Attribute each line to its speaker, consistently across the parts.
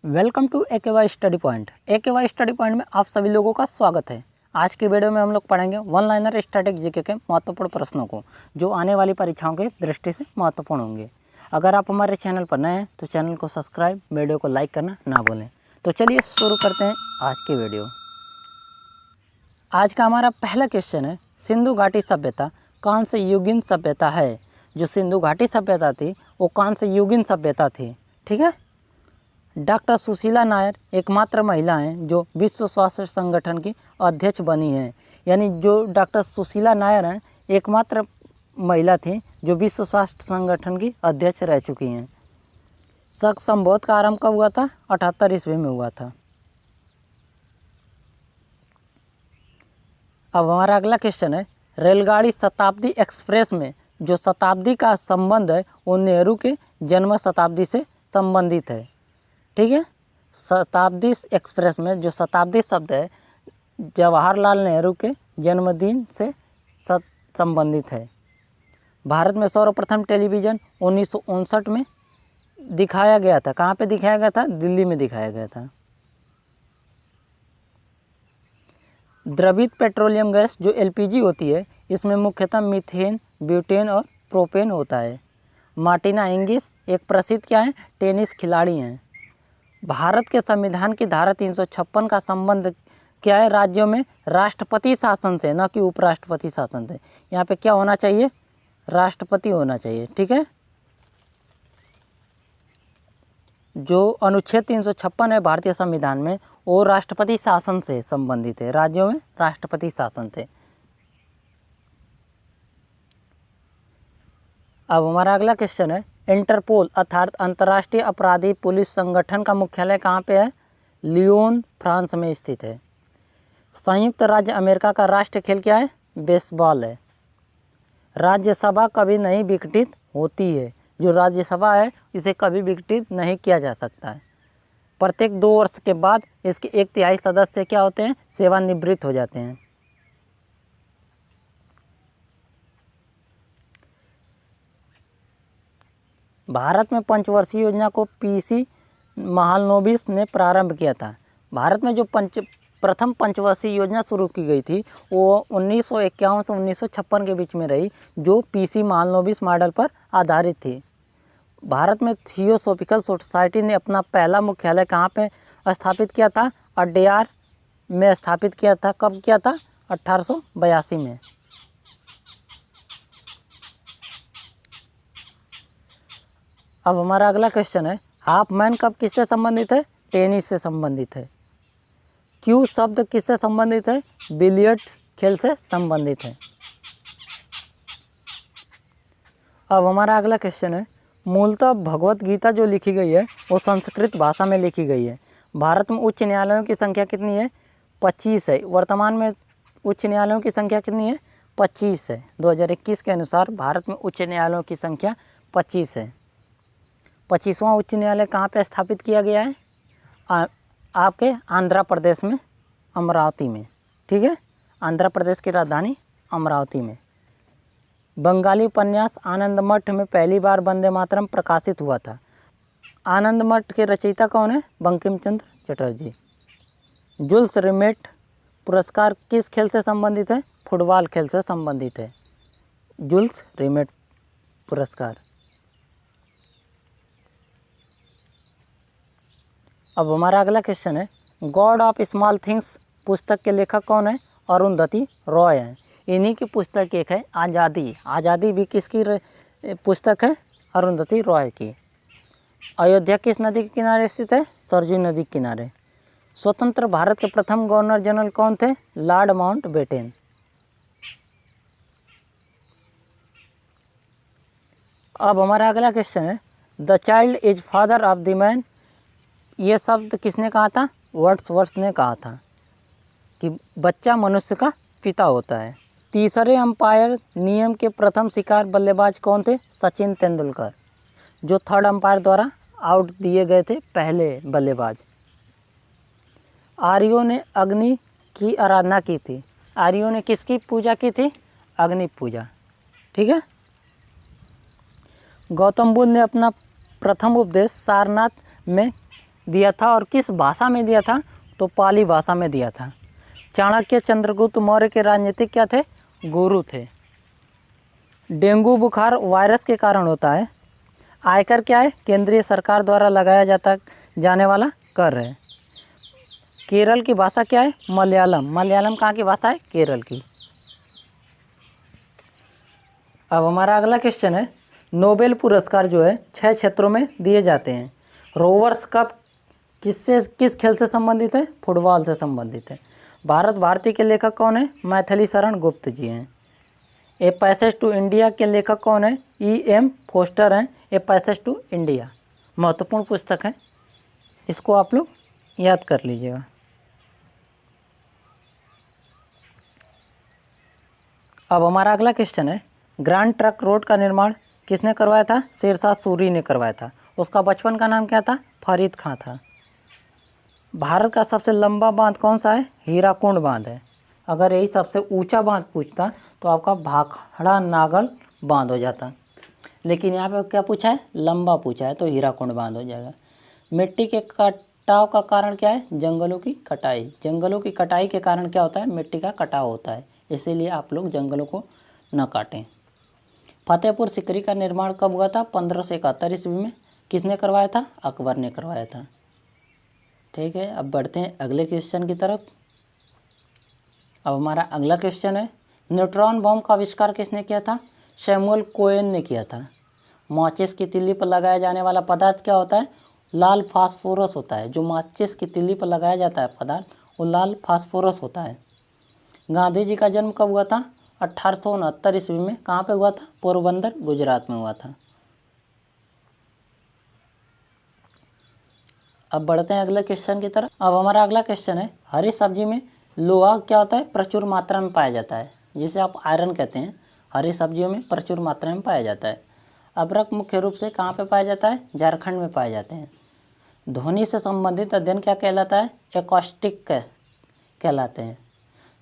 Speaker 1: Welcome to AKY study point. AKY study point में आप सभी लोगों का स्वागत है। आज की वीडियो में हम लोग पढ़ेंगे वन लाइनर स्टैटिक जीके के महत्वपूर्ण प्रश्नों को, जो आने वाली परीक्षाओं की दृष्टि से महत्वपूर्ण होंगे। अगर आप हमारे चैनल पर नए हैं तो चैनल को सब्सक्राइब, वीडियो को लाइक करना ना भूलें। तो चलिए शुरू करते हैं आज की वीडियो। आज का हमारा पहला क्वेश्चन है, सिंधु घाटी सभ्यता कौन से युगीन सभ्यता है? जो सिंधु घाटी सभ्यता थी वो कौन से युगीन सभ्यता थी? ठीक है। डॉक्टर सुशीला नायर एकमात्र महिला हैं जो विश्व स्वास्थ्य संगठन की अध्यक्ष बनी हैं। यानी जो डॉक्टर सुशीला नायर हैं एकमात्र महिला थी जो विश्व स्वास्थ्य संगठन की अध्यक्ष रह चुकी हैं। शक संबोध का आरंभ कब हुआ था? 78 ईस्वी में हुआ था। अब हमारा अगला क्वेश्चन है, रेलगाड़ी शताब्दी एक्सप्रेस में जो शताब्दी का संबंध है वो नेहरू के जन्म शताब्दी से संबंधित है। ठीक है। शताब्दी एक्सप्रेस में जो शताब्दी शब्द है जवाहरलाल नेहरू के जन्मदिन से संबंधित है। भारत में सर्वप्रथम टेलीविज़न 1959 में दिखाया गया था। कहाँ पे दिखाया गया था? दिल्ली में दिखाया गया था। द्रवित पेट्रोलियम गैस जो LPG होती है इसमें मुख्यतः मीथेन, ब्यूटेन और प्रोपेन होता है। मार्टिना हिंगिस एक प्रसिद्ध क्या है? टेनिस खिलाड़ी हैं। भारत के संविधान की धारा 356 का संबंध क्या है? राज्यों में राष्ट्रपति शासन से, न कि उपराष्ट्रपति शासन से। यहाँ पे क्या होना चाहिए? राष्ट्रपति होना चाहिए। ठीक है। जो अनुच्छेद 356 है भारतीय संविधान में वो राष्ट्रपति शासन से संबंधित है। राज्यों में राष्ट्रपति शासन से। अब हमारा अगला क्वेश्चन है, इंटरपोल अर्थात अंतर्राष्ट्रीय अपराधी पुलिस संगठन का मुख्यालय कहाँ पे है? लियोन, फ्रांस में स्थित है। संयुक्त राज्य अमेरिका का राष्ट्रीय खेल क्या है? बेसबॉल है। राज्यसभा कभी नहीं विघटित होती है। जो राज्यसभा है इसे कभी विघटित नहीं किया जा सकता है। प्रत्येक 2 वर्ष के बाद इसके 1/3 सदस्य क्या होते हैं? सेवानिवृत्त हो जाते हैं। भारत में पंचवर्षीय योजना को PC महालनोबिस ने प्रारंभ किया था। भारत में जो प्रथम पंचवर्षीय योजना शुरू की गई थी वो 1951 से 1956 के बीच में रही, जो PC महालनोबिस मॉडल पर आधारित थी। भारत में थियोसॉफिकल सोसाइटी ने अपना पहला मुख्यालय कहाँ पे स्थापित किया था? अड्यार में स्थापित किया था। कब किया था? 1882 में। अब हमारा अगला क्वेश्चन है, हाफ मैन कप किससे संबंधित है? टेनिस से संबंधित है। क्यू शब्द किससे संबंधित है? बिलियर्ड खेल से संबंधित है। अब हमारा अगला क्वेश्चन है, मूलतः भगवत गीता जो लिखी गई है वो संस्कृत भाषा में लिखी गई है। भारत में उच्च न्यायालयों की संख्या कितनी है? 25 है। वर्तमान में उच्च न्यायालयों की संख्या कितनी है? 25 है। 2021 के अनुसार भारत में उच्च न्यायालयों की संख्या 25 है। 25वां उच्च न्यायालय कहाँ पे स्थापित किया गया है? आपके आंध्र प्रदेश में, अमरावती में। ठीक है। आंध्र प्रदेश की राजधानी अमरावती में। बंगाली उपन्यास आनंद मठ में पहली बार वंदे मातरम प्रकाशित हुआ था। आनंद मठ के रचयिता कौन है? बंकिम चंद्र चटर्जी। जुल्स रिमेट पुरस्कार किस खेल से संबंधित है? फुटबॉल खेल से संबंधित है। जुल्स रिमेट पुरस्कार। अब हमारा अगला क्वेश्चन है, गॉड ऑफ स्मॉल थिंग्स पुस्तक के लेखक कौन है? अरुंधति रॉय हैं। इन्हीं की पुस्तक एक है आज़ादी। आज़ादी भी किसकी पुस्तक है? अरुंधति रॉय की। अयोध्या किस नदी के किनारे स्थित है? सरजू नदी के किनारे। स्वतंत्र भारत के प्रथम गवर्नर जनरल कौन थे? Lord Mountbatten. अब हमारा अगला क्वेश्चन है, the child is father of the man. ये शब्द किसने कहा था? वर्ड्सवर्थ ने कहा था कि बच्चा मनुष्य का पिता होता है। तीसरे अंपायर नियम के प्रथम शिकार बल्लेबाज कौन थे? सचिन तेंदुलकर, जो थर्ड अंपायर द्वारा आउट दिए गए थे पहले बल्लेबाज। आर्यों ने अग्नि की आराधना की थी। आर्यों ने किसकी पूजा की थी? अग्नि पूजा। ठीक है। गौतम बुद्ध ने अपना प्रथम उपदेश सारनाथ में दिया था और किस भाषा में दिया था, तो पाली भाषा में दिया था। चाणक्य चंद्रगुप्त मौर्य के राजनीतिक क्या थे, गुरु थे। डेंगू बुखार वायरस के कारण होता है। आयकर क्या है, केंद्रीय सरकार द्वारा लगाया जाने वाला कर है। केरल की भाषा क्या है, मलयालम। मलयालम कहाँ की भाषा है, केरल की। अब हमारा अगला क्वेश्चन है, नोबेल पुरस्कार जो है 6 क्षेत्रों में दिए जाते हैं। रोवर्स कप किस खेल से संबंधित है, फुटबॉल से संबंधित है। भारत भारती के लेखक कौन है, मैथिली शरण गुप्त जी हैं। ए पैसेज टू इंडिया के लेखक कौन है, E.M. फोस्टर हैं। ए पैसेज टू इंडिया महत्वपूर्ण पुस्तक है, इसको आप लोग याद कर लीजिएगा। अब हमारा अगला क्वेश्चन है, ग्रैंड ट्रंक रोड का निर्माण किसने करवाया था, शेरशाह सूरी ने करवाया था। उसका बचपन का नाम क्या था, फरीद खां था। भारत का सबसे लंबा बांध कौन सा है, हीराकुंड बांध है। अगर यही सबसे ऊंचा बांध पूछता तो आपका भाखड़ा नागल बांध हो जाता, लेकिन यहाँ पे क्या पूछा है, लंबा पूछा है, तो हीराकुंड बांध हो जाएगा। मिट्टी के कटाव का कारण क्या है, जंगलों की कटाई। जंगलों की कटाई के कारण क्या होता है, मिट्टी का कटाव होता है, इसीलिए आप लोग जंगलों को न काटें। फतेहपुर सिकरी का निर्माण कब हुआ था, 1571 ईस्वी में। किसने करवाया था, अकबर ने करवाया था। ठीक है, अब बढ़ते हैं अगले क्वेश्चन की तरफ। अब हमारा अगला क्वेश्चन है, न्यूट्रॉन बम का आविष्कार किसने किया था, सैमुअल कोहेन ने किया था। माचिस की तिल्ली पर लगाया जाने वाला पदार्थ क्या होता है, लाल फास्फोरस होता है। जो माचिस की तिल्ली पर लगाया जाता है पदार्थ, वो लाल फास्फोरस होता है। गांधी जी का जन्म कब हुआ था, 1869 ईस्वी में। कहाँ पे हुआ था, पोरबंदर, गुजरात में हुआ था। अब बढ़ते हैं अगले क्वेश्चन की तरफ। अब हमारा अगला क्वेश्चन है, हरी सब्जी में लोहा क्या होता है, प्रचुर मात्रा में पाया जाता है, जिसे आप आयरन कहते हैं। हरी सब्जियों में प्रचुर मात्रा में पाया जाता है। अदरक मुख्य रूप से कहाँ पे पाया जाता है, झारखंड में पाए जाते हैं। ध्वनि से संबंधित अध्ययन क्या कहलाता है, एकॉस्टिक कहलाते हैं।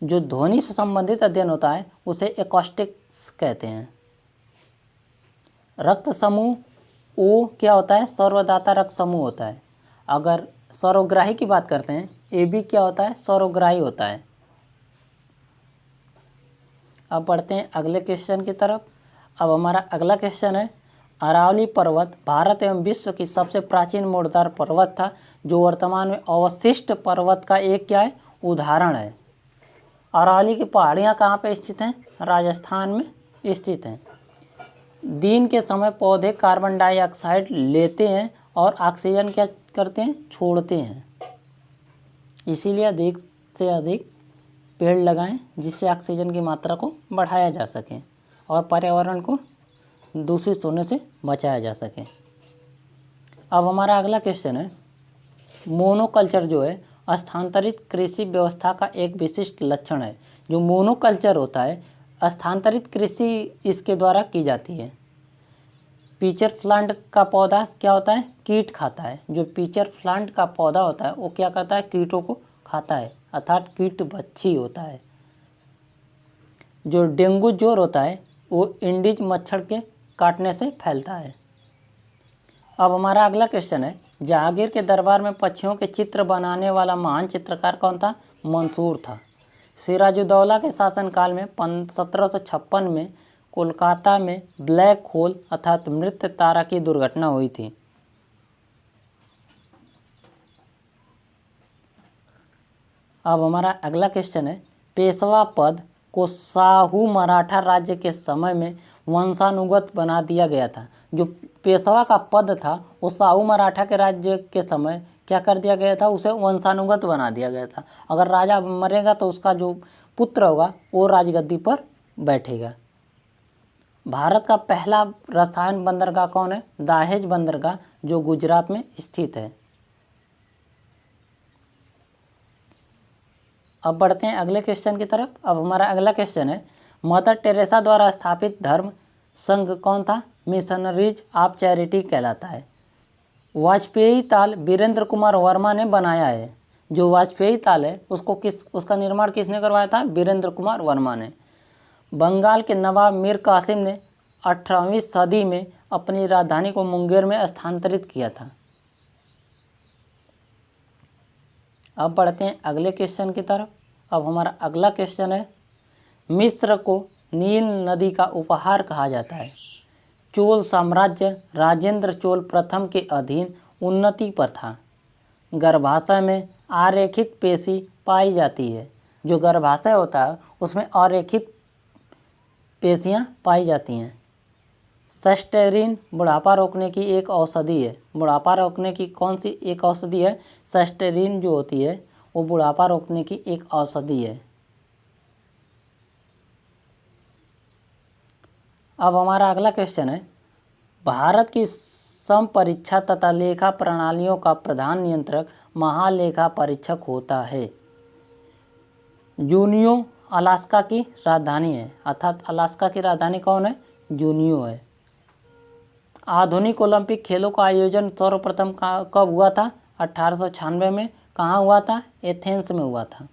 Speaker 1: जो ध्वनि से संबंधित अध्ययन होता है उसे एकॉस्टिक्स कहते हैं। रक्त समूह ओ क्या होता है, सर्वदाता रक्त समूह होता है। अगर सर्वग्राही की बात करते हैं, AB क्या होता है, सर्वग्राही होता है। अब बढ़ते हैं अगले क्वेश्चन की तरफ। अब हमारा अगला क्वेश्चन है, अरावली पर्वत भारत एवं विश्व की सबसे प्राचीन मूर्धार पर्वत था, जो वर्तमान में अवशिष्ट पर्वत का एक क्या है, उदाहरण है। अरावली की पहाड़ियाँ कहाँ पे स्थित हैं, राजस्थान में स्थित हैं। दिन के समय पौधे कार्बन डाइऑक्साइड लेते हैं और ऑक्सीजन क्या करते हैं, छोड़ते हैं। इसीलिए अधिक से अधिक पेड़ लगाएं, जिससे ऑक्सीजन की मात्रा को बढ़ाया जा सके और पर्यावरण को दूषित होने से बचाया जा सके। अब हमारा अगला क्वेश्चन है, मोनोकल्चर जो है स्थानांतरित कृषि व्यवस्था का एक विशिष्ट लक्षण है। जो मोनोकल्चर होता है, स्थानांतरित कृषि इसके द्वारा की जाती है। पीचर प्लांट का पौधा क्या होता है, कीट खाता है। जो पीचर प्लांट का पौधा होता है वो क्या करता है, कीटों को खाता है, अर्थात कीट भक्षी होता है। जो डेंगू ज्वर होता है वो इंडीज मच्छर के काटने से फैलता है। अब हमारा अगला क्वेश्चन है, जहांगीर के दरबार में पक्षियों के चित्र बनाने वाला महान चित्रकार कौन था, मंसूर था। सिराजुद्दौला के शासनकाल में 1756 में कोलकाता में ब्लैक होल अर्थात मृत तारा की दुर्घटना हुई थी। अब हमारा अगला क्वेश्चन है, पेशवा पद को शाहू मराठा राज्य के समय में वंशानुगत बना दिया गया था। जो पेशवा का पद था वो शाहू मराठा के राज्य के समय क्या कर दिया गया था, उसे वंशानुगत बना दिया गया था। अगर राजा मरेगा तो उसका जो पुत्र होगा वो राजगद्दी पर बैठेगा। भारत का पहला रसायन बंदरगाह कौन है, दाहेज बंदरगाह, जो गुजरात में स्थित है। अब बढ़ते हैं अगले क्वेश्चन की तरफ। अब हमारा अगला क्वेश्चन है, मदर टेरेसा द्वारा स्थापित धर्म संघ कौन था, मिशनरीज ऑफ चैरिटी कहलाता है। वाजपेयी ताल वीरेंद्र कुमार वर्मा ने बनाया है। जो वाजपेयी ताल है उसका निर्माण किसने करवाया था, वीरेंद्र कुमार वर्मा ने। बंगाल के नवाब मीर कासिम ने 18वीं सदी में अपनी राजधानी को मुंगेर में स्थानांतरित किया था। अब बढ़ते हैं अगले क्वेश्चन की तरफ। अब हमारा अगला क्वेश्चन है, मिस्र को नील नदी का उपहार कहा जाता है। चोल साम्राज्य राजेंद्र चोल प्रथम के अधीन उन्नति पर था। गर्भाशय में आरेखित पेशी पाई जाती है। जो गर्भाशय होता है उसमें आरेखित पेशियां पाई जाती हैं। सस्टेरिन बुढ़ापा रोकने की एक औषधि है। बुढ़ापा रोकने की कौन सी एक औषधि है? सस्टेरिन जो होती है वो बुढ़ापा रोकने की एक औषधि है। अब हमारा अगला क्वेश्चन है, भारत की समपरीक्षा तथा लेखा प्रणालियों का प्रधान नियंत्रक महालेखा परीक्षक होता है। जूनियो अलास्का की राजधानी है, अर्थात अलास्का की राजधानी कौन है? जूनियो है। आधुनिक ओलंपिक खेलों का आयोजन सर्वप्रथम कब हुआ था? 1896 में। कहाँ हुआ था? एथेंस में हुआ था।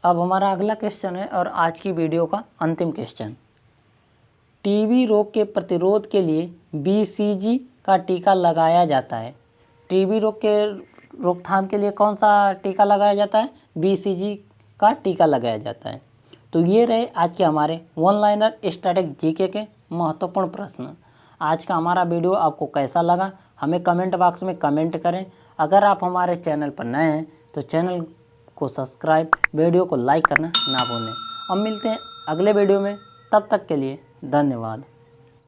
Speaker 1: अब हमारा अगला क्वेश्चन है और आज की वीडियो का अंतिम क्वेश्चन, टीबी रोग के प्रतिरोध के लिए बीसीजी का टीका लगाया जाता है। टीबी रोग के रोकथाम के लिए कौन सा टीका लगाया जाता है? बीसीजी का टीका लगाया जाता है। तो ये रहे आज के हमारे वन लाइनर स्टैटिक जीके के महत्वपूर्ण प्रश्न। आज का हमारा वीडियो आपको कैसा लगा हमें कमेंट बॉक्स में कमेंट करें। अगर आप हमारे चैनल पर नए हैं तो चैनल को सब्सक्राइब, वीडियो को लाइक करना ना भूलें। अब मिलते हैं अगले वीडियो में, तब तक के लिए धन्यवाद।